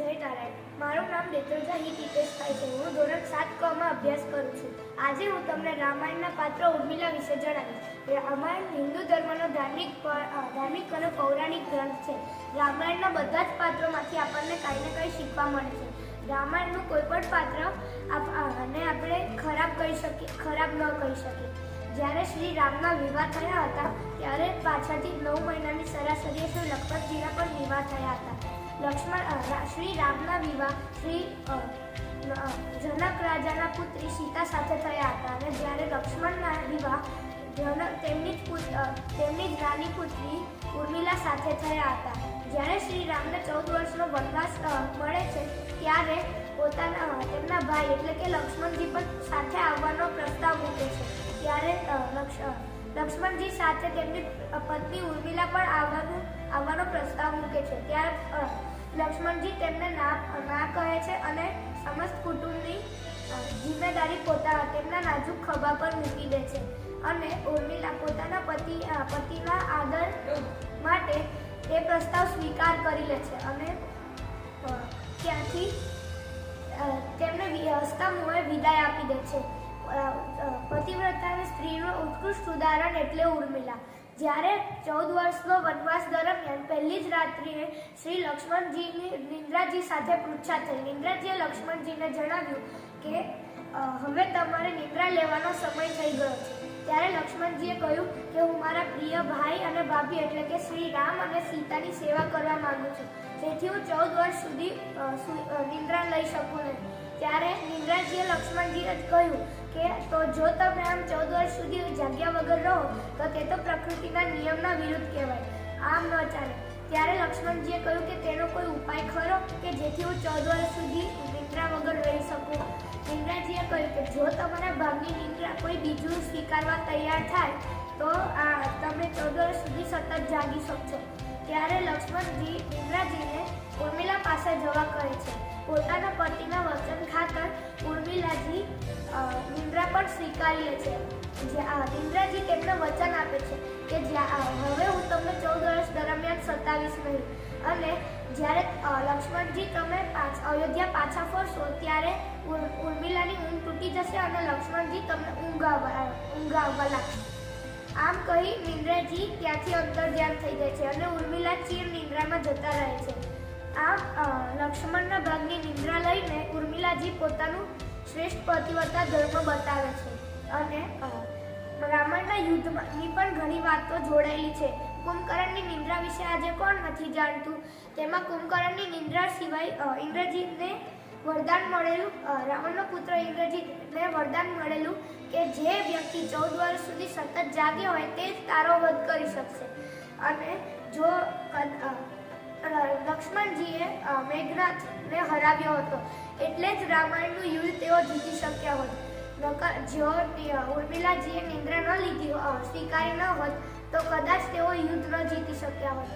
જય નારાયણ. મારું નામ દેત્રોજા હિતેશભાઈ છે. હું ધોરણ 7 માં અભ્યાસ કરું છું. આજે હું તમને રામાયણના પાત્ર ઉર્મિલા વિશે જણાવીશ. રામાયણ હિન્દુ ધર્મનો ધાર્મિક અને પૌરાણિક ગ્રંથ છે. રામાયણના બધા જ પાત્રોમાંથી આપણને કંઈ ને કંઈ શીખવા મળે છે. રામાયણનું કોઈ પણ પાત્ર આપણે ખરાબ ન કહી શકીએ. જ્યારે શ્રી રામના વિવાહ થયા હતા ત્યારે પાછળથી 9 મહિનાની સરાસરીએ શ્રી લક્ષ્મણજીના પણ વિવાહ થયા હતા. શ્રી રામના વિવાહ શ્રી જનક રાજાના પુત્રી સીતા સાથે થયા હતા અને જ્યારે લક્ષ્મણના વિવાહ તેમની જ નાની પુત્રી ઉર્મિલા સાથે થયા હતા. જ્યારે શ્રી રામને 14 વર્ષનો વનવાસ મળે છે ત્યારે તેમના ભાઈ એટલે કે લક્ષ્મણજી પણ સાથે આવવાનો પ્રસ્તાવ મૂકે છે. ત્યારે લક્ષ્મણજી સાથે તેમની પત્ની ઉર્મિલા પણ આવવાનો પ્રસ્તાવ મૂકે છે. ત્યારે લક્ષ્મણજી તેમને ના કહે છે અને સમસ્ત કુટુંબની જિમ્મેદારી તેમના નાજુક ખભા પર મૂકી દે છે અને ઉર્મિલા પોતાના પતિના આદર માટે તે પ્રસ્તાવ સ્વીકાર કરી લે છે અને ત્યાંથી તેમને હસતા મોંએ વિદાય આપી દે છે. પતિવ્રતાની સ્ત્રીનું ઉત્કૃષ્ટ ઉદાહરણ એટલે ઉર્મિલા. જ્યારે 14 વર્ષનો વનવાસ દરમિયાન પહેલી જ રાત્રિએ શ્રી લક્ષ્મણજીની નિંદ્રાજી સાથે પૃચ્છા થઈ. નિંદ્રાજીએ લક્ષ્મણજીને જણાવ્યું કે હવે તમારે નિંદ્રા લેવાનો સમય થઈ ગયો છે. ત્યારે લક્ષ્મણજીએ કહ્યું કે હું મારા પ્રિય ભાઈ અને ભાભી એટલે કે શ્રી રામ અને સીતાની સેવા કરવા માંગુ છું, જેથી હું 14 વર્ષ સુધી નિંદ્રા લઈ શકું નહીં. ત્યારે નિંદ્રાજીએ લક્ષ્મણજીને કહ્યું કે તો જો તમે આમ 14 વર્ષ સુધી જાગ્યા વગર રહો તો તે તો પ્રકૃતિના નિયમના વિરુદ્ધ કહેવાય, આમ ન ચાલે. ત્યારે લક્ષ્મણજીએ કહ્યું કે તેનો કોઈ ઉપાય ખરો કે જેથી હું 14 વર્ષ સુધી નિંદ્રા વગર રહી શકું. નિંદ્રાજીએ કહ્યું કે જો તમારા ભાગની નિંદ્રા કોઈ બીજું સ્વીકારવા તૈયાર થાય તો તમે 14 વર્ષ સુધી સતત જાગી શકશો. ત્યારે લક્ષ્મણજી નિંદ્રાજીને ઉર્મિલા પાસે જવા કહે છે. પોતાના પતિના વચન ખાતર ઉર્મિલાજી નિંદ્રા પણ સ્વીકારી લે છે. નિંદ્રાજી તેમને વચન આપે છે કે હવે હું તમને 14 વર્ષ દરમિયાન સતાવીશ નહીં અને જ્યારે લક્ષ્મણજી તમે અયોધ્યા પાછા ફરશો ત્યારે ઉર્મિલાની ઊંઘ તૂટી જશે અને લક્ષ્મણજી તમને ઊંઘ આવવા લાગશે. આમ કહી નિંદ્રાજી ત્યાંથી અંતર્ધ્યાન થઈ જાય છે અને ઉર્મિલા ચીર નિંદ્રામાં જતા રહે છે. આમ લક્ષ્મણના ભાગની નિંદ્રા લઈને ઉર્મિલાજી પોતાનું શ્રેષ્ઠ પતિવ્રતા ધર્મ બતાવે છે અને રામાયણના યુદ્ધની પણ ઘણી વાતો જોડાયેલી છે. કુંભકર્ણની નિંદ્રા વિશે આજે કોણ નથી જાણતું? તેમાં કુંભકર્ણની નિંદ્રા સિવાય ઇન્દ્રજીતને વરદાન મળેલું, રાવણનો પુત્ર ઇન્દ્રજીતને વરદાન મળેલું કે જે વ્યક્તિ 14 વર્ષ સુધી સતત જાગ્યો હોય તે જ તારો વધ કરી શકશે. અને જો લક્ષ્મણજીએ મેઘનાથને હરાવ્યો હતો એટલે જ રામાયણનું યુદ્ધ તેઓ જીતી શક્યા હોત. જો ઉર્મિલાજીએ નિંદ્રા ન લીધી સ્વીકારી ન હોત તો કદાચ તેઓ યુદ્ધ ન જીતી શક્યા હોત.